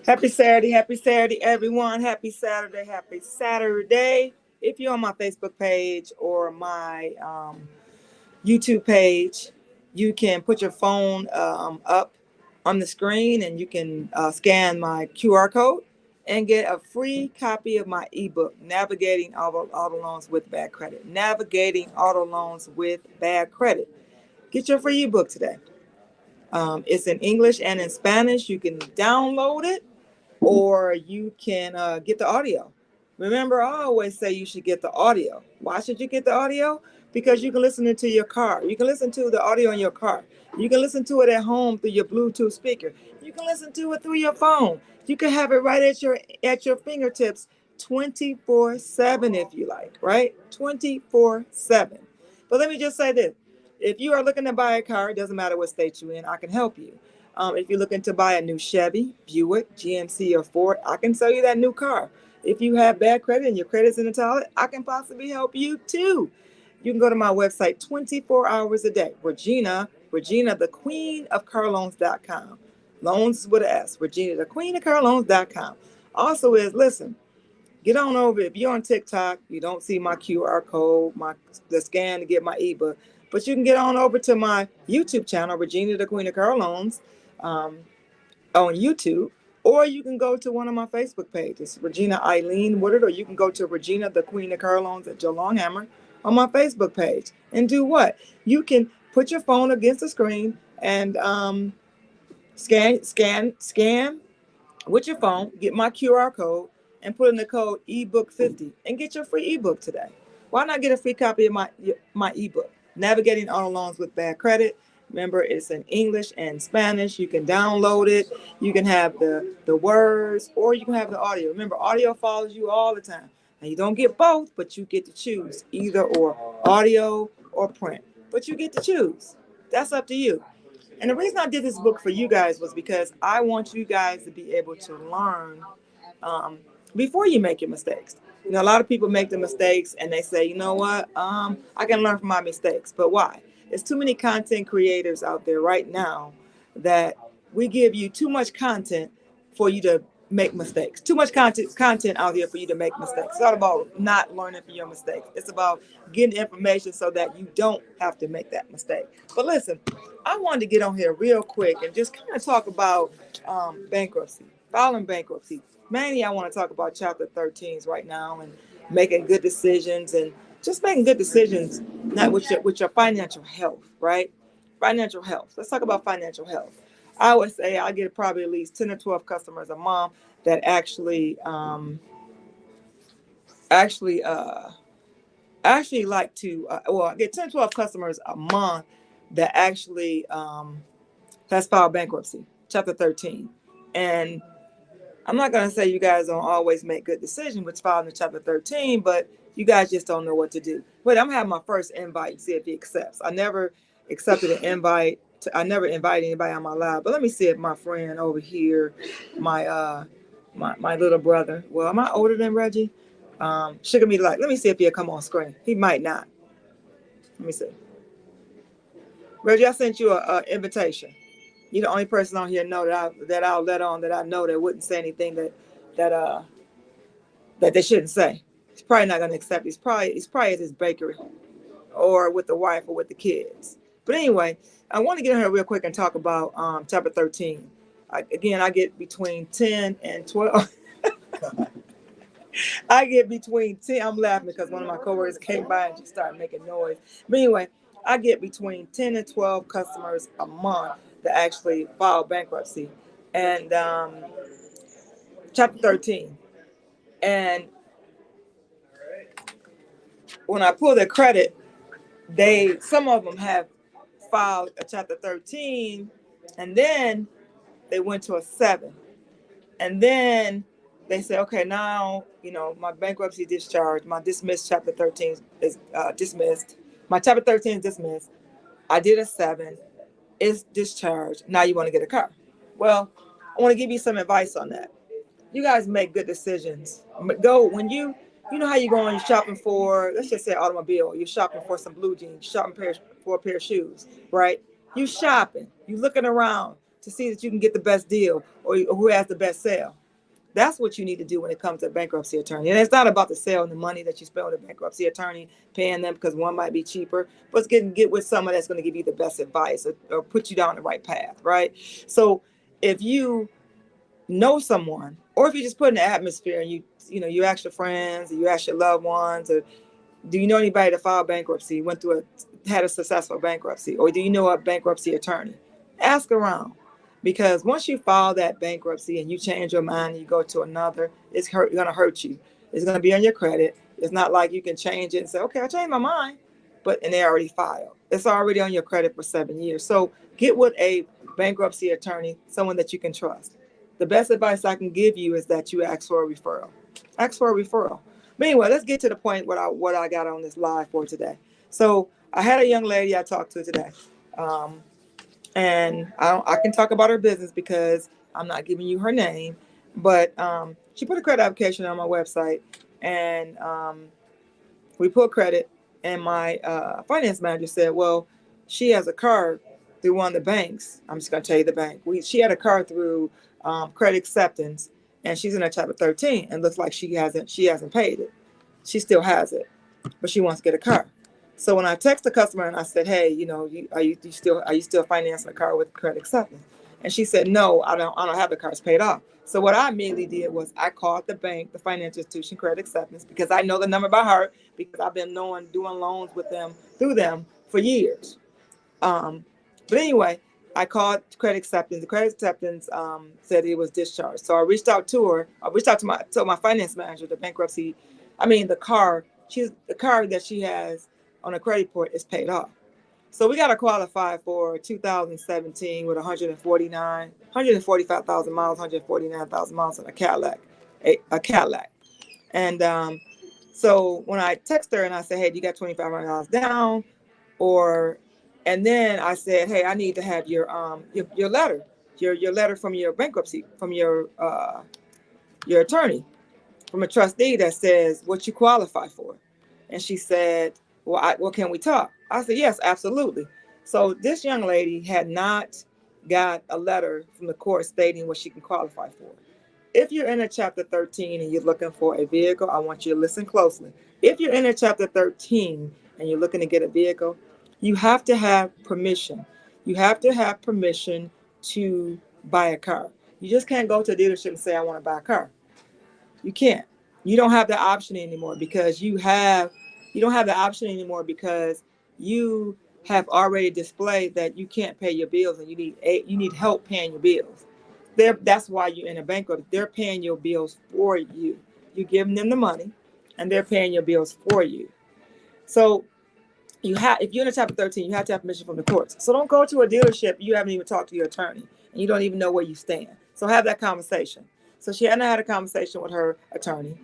Happy Saturday, everyone. Happy Saturday. If you're on my Facebook page or my YouTube page, you can put your phone up on the screen and you can scan my QR code and get a free copy of my ebook, Navigating Auto Loans with Bad Credit. Navigating Auto Loans with Bad Credit. Get your free ebook today. It's in English and in Spanish. You can download it or you can get the audio. Remember, I always say you should get the audio. Why should you get the audio? Because you can listen it to your car. You can listen to the audio in your car. You can listen to it at home through your Bluetooth speaker. You can listen to it through your phone. You can have it right at your fingertips 24/7 if you like, right? 24/7. But let me just say this. If you are looking to buy a car, it doesn't matter what state you're in, I can help you. If you're looking to buy a new Chevy, Buick, GMC, or Ford, I can sell you that new car. If you have bad credit and your credit's in the toilet, I can possibly help you too. You can go to my website 24 hours a day. Regina, the queen of carloans.com. Loans with an S. Regina, the queen of carloans.com. Also listen, get on over. If you're on TikTok, you don't see my QR code, the scan to get my ebook, but you can get on over to my YouTube channel, Regina, the queen of carloans, on YouTube, or you can go to one of my Facebook pages, Regina Eileen Woodard, or you can go to Regina, the Queen of Carloans at Joe Longhammer on my Facebook page. And do what? You can put your phone against the screen and scan with your phone, get my QR code, and put in the code ebook50 and get your free ebook today. Why not get a free copy of my ebook, Navigating Auto Loans with Bad Credit? Remember, it's in English and Spanish. You can download it. You can have the words, or you can have the audio. Remember, audio follows you all the time. Now, you don't get both, but you get to choose either or, audio or print. But you get to choose. That's up to you. And the reason I did this book for you guys was because I want you guys to be able to learn before you make your mistakes. You know, a lot of people make the mistakes and they say, you know what, I can learn from my mistakes. But why? There's too many content creators out there right now that we give you too much content for you to make mistakes. Too much content out here for you to make mistakes. It's not about not learning from your mistakes. It's about getting information so that you don't have to make that mistake. But listen, I wanted to get on here real quick and just kind of talk about bankruptcy, filing bankruptcy. Mainly, I want to talk about Chapter 13s right now and making good decisions and just making good decisions, not with your financial health, right? Financial health. Let's talk about financial health. I would say I get probably at least 10 or 12 customers a month that actually like to I get 10 or 12 customers a month that actually has filed bankruptcy, Chapter 13. And I'm not going to say you guys don't always make good decisions with filing in Chapter 13, but you guys just don't know what to do. But I'm having my first invite, see if he accepts. I never accepted an invite. I never invited anybody on my live, but let me see if my friend over here, my my little brother. Well, am I older than Reggie? Sugar me like. Let me see if he'll come on screen. He might not. Let me see. Reggie, I sent you a invitation. You're the only person on here know I'll let on that I know that wouldn't say anything that that they shouldn't say. He's probably not going to accept. He's probably at his bakery or with the wife or with the kids. But anyway, I want to get in here real quick and talk about Chapter 13. I get between 10 and 12. I get between 10. I'm laughing because one of my coworkers came by and just started making noise. But anyway, I get between 10 and 12 customers a month that actually file bankruptcy. And Chapter 13. And when I pull their credit, some of them have filed a Chapter 13, and then they went to a 7. And then they say, okay, now, my bankruptcy discharged, my dismissed Chapter 13 is dismissed. My Chapter 13 is dismissed. I did a 7. It's discharged. Now you want to get a car. Well, I want to give you some advice on that. You guys make good decisions. Go when you know how you go and you're shopping for, let's just say automobile. You're shopping for some blue jeans, shopping for a pair of shoes, right? You shopping. You looking around to see that you can get the best deal or who has the best sale. That's what you need to do when it comes to a bankruptcy attorney. And it's not about the sale and the money that you spend with a bankruptcy attorney, paying them because one might be cheaper, but it's get with someone that's going to give you the best advice or put you down the right path, right? So if you know someone, or if you just put in the atmosphere and you ask your friends, or you ask your loved ones, or do you know anybody that filed bankruptcy, had a successful bankruptcy, or do you know a bankruptcy attorney? Ask around. Because once you file that bankruptcy and you change your mind and you go to another, it's going to hurt you. It's going to be on your credit. It's not like you can change it and say, okay, I changed my mind, and they already filed. It's already on your credit for 7 years. So get with a bankruptcy attorney, someone that you can trust. The best advice I can give you is that you ask for a referral. Ask for a referral. But anyway, let's get to the point what I got on this live for today. So I had a young lady I talked to today. And I can talk about her business because I'm not giving you her name, but she put a credit application on my website, and we put credit, and my finance manager said, well, she has a card through one of the banks. I'm just going to tell you the bank. She had a card through Credit Acceptance, and she's in a Chapter 13, and looks like she hasn't paid it. She still has it, but she wants to get a car. So when I text the customer and I said, hey, are you still financing a car with Credit Acceptance? And she said, no, I don't have the cars paid off. So what I immediately did was I called the bank, the financial institution, Credit Acceptance, because I know the number by heart, because I've been doing loans with them through them for years. But anyway, I called Credit Acceptance. The Credit Acceptance said it was discharged. So I reached out to her. I reached out to my finance manager, the car that she has on a credit report is paid off. So we got to qualify for 2017 with 145,000 miles, 149,000 miles on a Cadillac. And so when I text her and I said, hey, do you got $2,500 down? And then I said, hey, I need to have your letter, your letter from your bankruptcy, from your attorney, from a trustee that says what you qualify for. And she said, well, can we talk? I said, yes, absolutely. So this young lady had not got a letter from the court stating what she can qualify for. If you're in a Chapter 13 and you're looking for a vehicle, I want you to listen closely. If you're in a Chapter 13 and you're looking to get a vehicle, you have to have permission. You have to have permission to buy a car. You just can't go to a dealership and say, I want to buy a car. You can't. You don't have the option anymore because you have already displayed that you can't pay your bills and you need help paying your bills. That's why you're in a bankruptcy. They're paying your bills for you. You're giving them the money and they're paying your bills for you. So if you're in a Chapter 13, you have to have permission from the courts. So don't go to a dealership you haven't even talked to your attorney and you don't even know where you stand. So have that conversation. So she hadn't had a conversation with her attorney.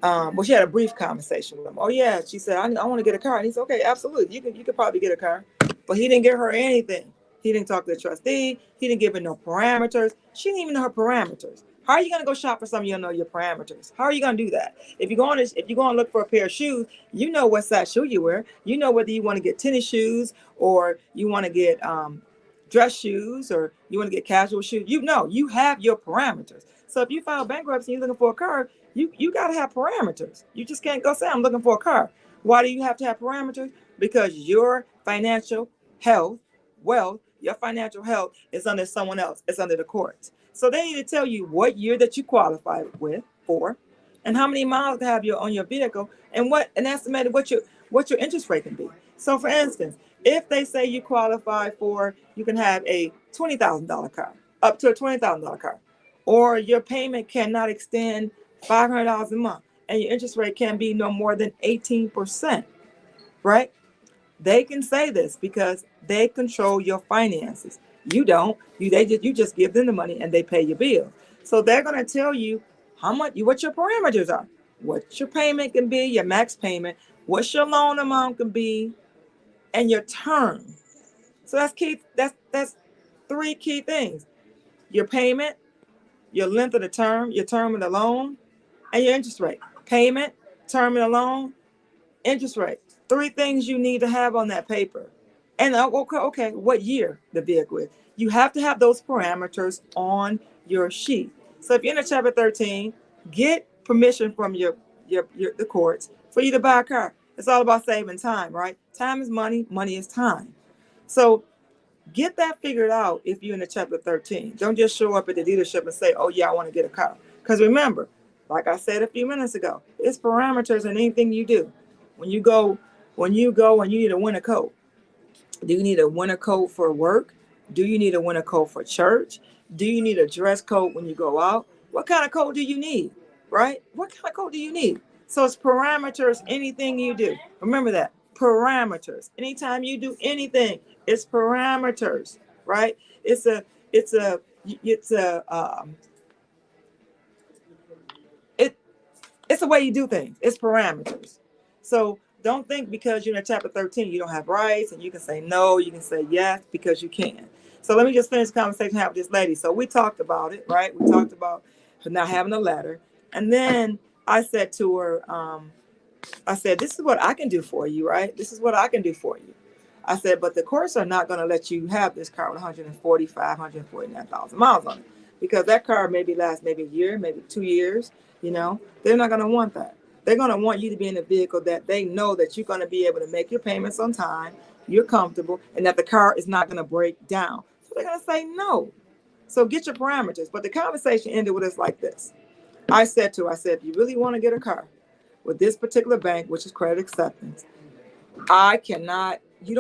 Well, she had a brief conversation with him. Oh yeah, she said, I want to get a car. And he said, okay, absolutely. You could probably get a car. But he didn't give her anything. He didn't talk to the trustee. He didn't give her no parameters. She didn't even know her parameters. How are you going to go shop for something you don't know your parameters? How are you going to do that? If you go and look for a pair of shoes, you know what size shoe you wear. You know whether you want to get tennis shoes or you want to get dress shoes or you want to get casual shoes. You have your parameters. So if you file bankruptcy and you're looking for a car, you got to have parameters. You just can't go say, I'm looking for a car. Why do you have to have parameters? Because your financial wealth, your financial health is under someone else. It's under the courts. So they need to tell you what year that you qualify for and how many miles to have on your vehicle and estimated what your interest rate can be. So for instance, if they say you qualify you can have a $20,000 car, up to a $20,000 car, or your payment cannot extend $500 a month, and your interest rate can be no more than 18%, right? They can say this because they control your finances. You don't. You just give them the money and they pay your bill. So they're going to tell you what your parameters are, what your payment can be, your max payment, what your loan amount can be, and your term. So that's key. That's three key things: your payment, your length of the term, your term of the loan, and your interest rate. Payment, term of the loan, interest rate. Three things you need to have on that paper. And okay, what year the vehicle is. You have to have those parameters on your sheet. So if you're in a chapter 13, get permission from your the courts for you to buy a car. It's all about saving time, right? Time is money, money is time. So get that figured out if you're in the chapter 13. Don't just show up at the dealership and say, oh yeah, I want to get a car. Because remember, like I said a few minutes ago, it's parameters in anything you do. When you go and you need a winter coat, do you need a winter coat for work? Do you need a winter coat for church? Do you need a dress coat when you go out? What kind of coat do you need? Right? What kind of coat do you need? So it's parameters, anything you do. Remember that. Parameters. Anytime you do anything, it's parameters, right? It's a it's a it's a it it's the way you do things. It's parameters. So don't think because you're in chapter 13 you don't have rights and you can say no, you can say yes, because you can. So let me just finish the conversation I had with this lady. So we talked about it, right? We talked about her not having a letter. And then I said to her, I said, this is what I can do for you, right? This is what I can do for you. I said, but the courts are not going to let you have this car with 149,000 miles on it, because that car maybe lasts maybe a year, maybe 2 years. They're not going to want that. They're going to want you to be in a vehicle that they know that you're going to be able to make your payments on time, you're comfortable, and that the car is not going to break down. So they're going to say no. So get your parameters. But the conversation ended with us like this. I said to her, I said, if you really want to get a car with this particular bank, which is Credit Acceptance, I said, you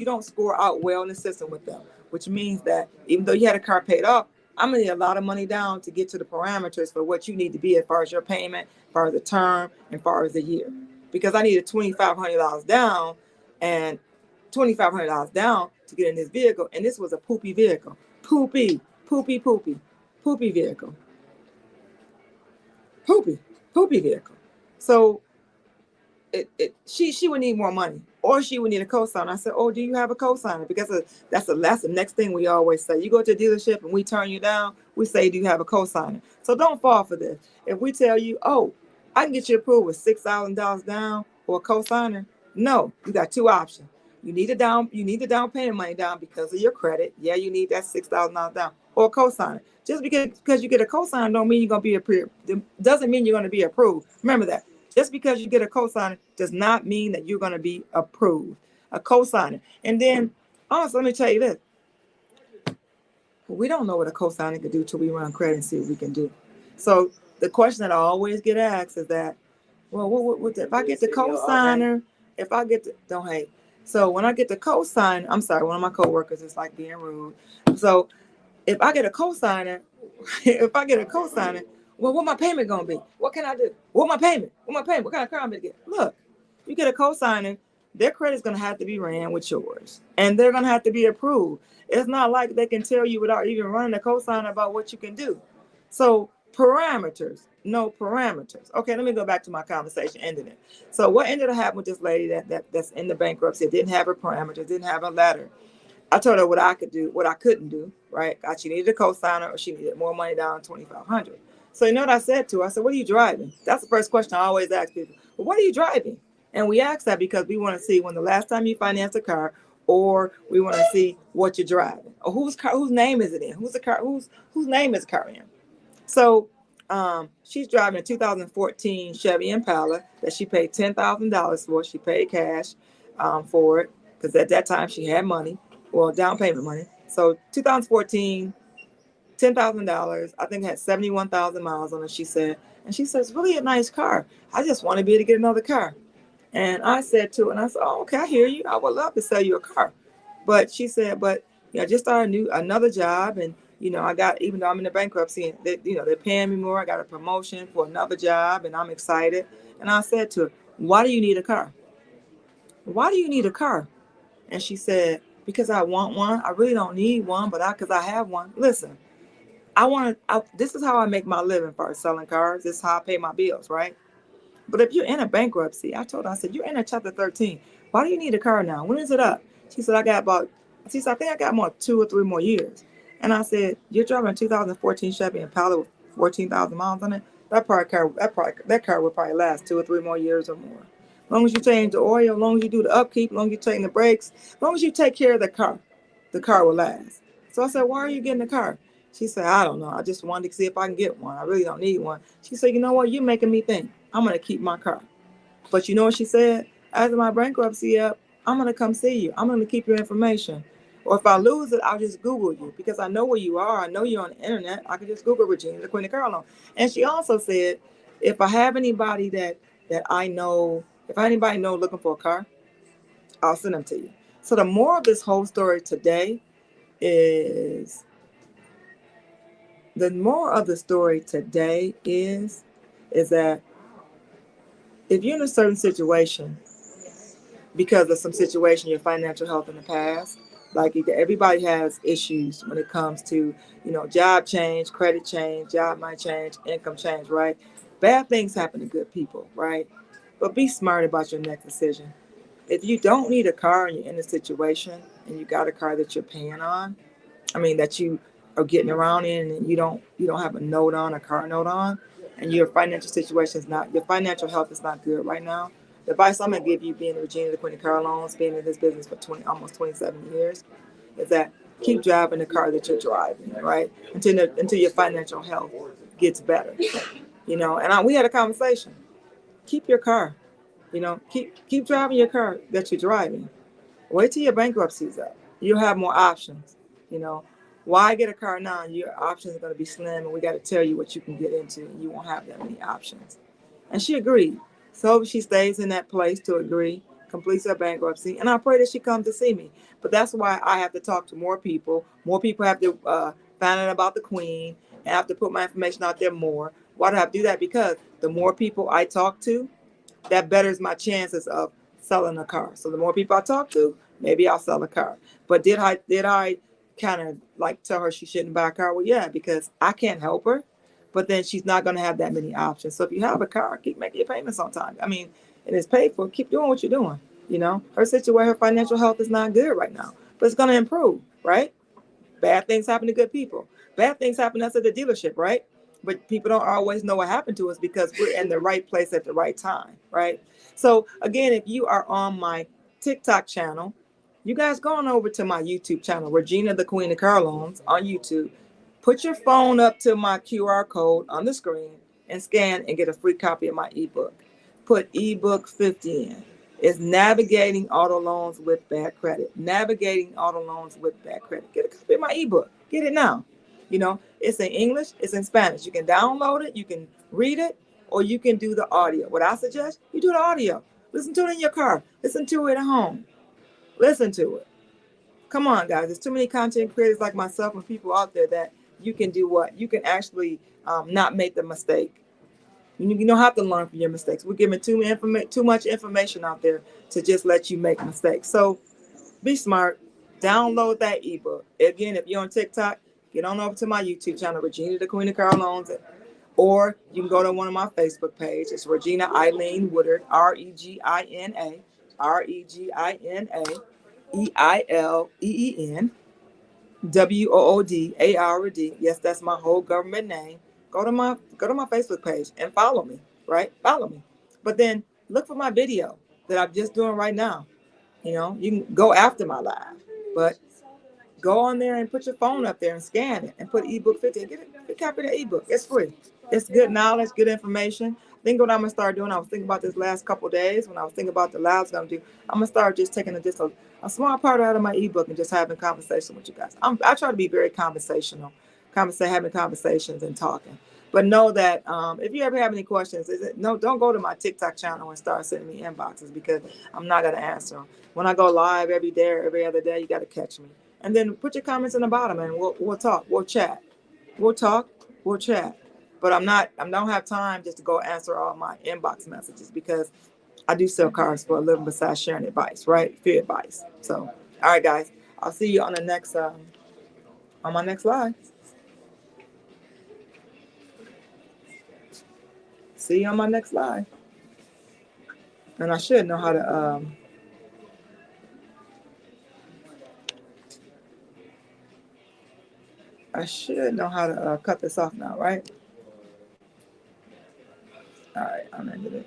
don't score out well in the system with them, which means that even though you had a car paid off, I'm going to need a lot of money down to get to the parameters for what you need to be as far as your payment, as far as the term, and as far as the year. Because I needed $2,500 down and $2,500 down to get in this vehicle. And this was a poopy vehicle. Poopy vehicle. Poopy vehicle. So she would need more money, or she would need a cosigner. I said, oh, do you have a cosigner? Because that's the next thing we always say. You go to a dealership and we turn you down, we say, do you have a cosigner? So don't fall for this. If we tell you, oh, I can get you approved with $6,000 down or a cosigner, no, you got two options. You need the down payment money down because of your credit. Yeah, you need that $6,000 down, or a cosigner. Just because you get a cosigner don't mean you're going to be approved. Doesn't mean you're going to be approved. Remember that. Just because you get a cosigner does not mean that you're going to be approved. A cosigner. And then also, let me tell you this. We don't know what a cosigner can do till we run credit and see what we can do. So the question that I always get asked is that, well, what if I get the cosigner, don't hate. So when I get the cosigner, I'm sorry, one of my coworkers is like being rude. So if I get a cosigner, well, what my payment gonna be? What can I do? What my payment? What kind of car I'm gonna get? Look, you get a cosigner, their credit's gonna have to be ran with yours, and they're gonna have to be approved. It's not like they can tell you without even running a cosigner about what you can do. So parameters, no parameters. Okay, let me go back to my conversation ending it. So what ended up happening with this lady that's in the bankruptcy, didn't have her parameters, didn't have a letter. I told her what I could do, what I couldn't do, right? She needed a cosigner, or she needed more money down, $2,500. So you know what I said to her? I said, what are you driving? That's the first question I always ask people. Well, what are you driving? And we ask that because we want to see when the last time you financed a car, or we want to see what you're driving, or whose name is it in? Whose name is the car in? So she's driving a 2014 Chevy Impala that she paid $10,000 for. She paid cash for it because at that time she had money, well, down payment money. So 2014. $10,000. I think it had 71,000 miles on it, she said. And she says, really a nice car. I just want to be able to get another car. And I said to her, and I said, oh, okay, I hear you. I would love to sell you a car. But she said, but I just started another job. And, even though I'm in the bankruptcy, and they're paying me more. I got a promotion for another job and I'm excited. And I said to her, why do you need a car? Why do you need a car? And she said, because I want one. I really don't need one, but because I have one. Listen. This is how I make my living first, selling cars. This is how I pay my bills, right? But if you're in a bankruptcy, I said, you're in a chapter 13. Why do you need a car now? When is it up? She said, I think I got more 2 or 3 more years. And I said, you're driving a 2014 Chevy Impala with 14,000 miles on it. That car will probably last 2 or 3 more years or more. As long as you change the oil, as long as you do the upkeep, as long as you change the brakes, as long as you take care of the car will last. So I said, why are you getting a car? She said, I don't know. I just wanted to see if I can get one. I really don't need one. She said, you know what? You're making me think. I'm going to keep my car. But you know what she said? After my bankruptcy up, I'm going to come see you. I'm going to keep your information. Or if I lose it, I'll just Google you because I know where you are. I know you're on the internet. I can just Google Regina, the Queen of Car Loan. And she also said, if I have anybody that I know, if anybody know looking for a car, I'll send them to you. So the moral of this whole story today is the moral of the story today is that if you're in a certain situation because of some situation, your financial health in the past, like everybody has issues when it comes to, job change, credit change, job might change, income change, right? Bad things happen to good people, right? But be smart about your next decision. If you don't need a car and you're in a situation and you got a car that you're paying on, that you are getting around in and you don't have a note on, a car note on, and your financial situation is not, your financial health is not good right now. The advice I'm gonna give you, being Regina, the Queen of Car Loans, being in this business for almost 27 years, is that keep driving the car that you're driving, right? Until your financial health gets better. We had a conversation. Keep your car. Keep driving your car that you're driving. Wait till your bankruptcy's up. You'll have more options. You know, why get a car now? Your options are going to be slim, and we got to tell you what you can get into, and you won't have that many options. And she agreed. So she stays in that place to agree, completes her bankruptcy, and I pray that she comes to see me. But that's why I have to talk to more people. More people have to find out about the Queen, and I have to put my information out there more. Why do I have to do that? Because the more people I talk to, that betters my chances of selling a car. So the more people I talk to, maybe I'll sell a car. But did I kind of like tell her she shouldn't buy a car? Well, yeah, because I can't help her. But then she's not going to have that many options. So if you have a car, keep making your payments on time. And it's paid for. Keep doing what you're doing. Her situation, her financial health is not good right now, but it's going to improve, right? Bad things happen to good people. Bad things happen to us at the dealership, right? But people don't always know what happened to us because we're in the right place at the right time, right? So again, if you are on my TikTok channel, you guys go on over to my YouTube channel, Regina the Queen of Car Loans on YouTube. Put your phone up to my QR code on the screen and scan and get a free copy of my ebook. Put ebook 50 in. It's Navigating Auto Loans with Bad Credit. Navigating Auto Loans with Bad Credit. Get a copy of my ebook. Get it now. It's in English, it's in Spanish. You can download it, you can read it, or you can do the audio. What I suggest, you do the audio. Listen to it in your car. Listen to it at home. Listen to it. Come on, guys. There's too many content creators like myself and people out there that you can do what? You can actually not make the mistake. You don't have to learn from your mistakes. We're giving too much information out there to just let you make mistakes. So be smart. Download that ebook. Again, if you're on TikTok, get on over to my YouTube channel, Regina the Queen of Car Loans, or you can go to one of my Facebook pages. It's Regina Eileen Woodard, Regina, Regina Woodard. Yes, that's my whole government name. Go to my Facebook page and follow me, right? Follow me. But then look for my video that I'm just doing right now. You can go after my live, but go on there and put your phone up there and scan it and put ebook 50 and get a copy of the ebook. It's free. It's good knowledge, good information. Think what I'm gonna start doing. I was thinking about this last couple of days when I was thinking about the lives I'm gonna do. I'm gonna start just taking a small part out of my ebook and just having conversation with you guys. I try to be very conversational, having conversations and talking. But know that if you ever have any questions, don't go to my TikTok channel and start sending me inboxes because I'm not gonna answer them. When I go live every day or every other day, you got to catch me. And then put your comments in the bottom and we'll talk. We'll chat. We'll talk. We'll chat. But I don't have time just to go answer all my inbox messages because I do sell cars for a living besides sharing advice, right? Free advice. So, all right, guys. I'll see you on the next on my next live. See you on my next live. And I should know how to cut this off now, right? All right, I'm ending it.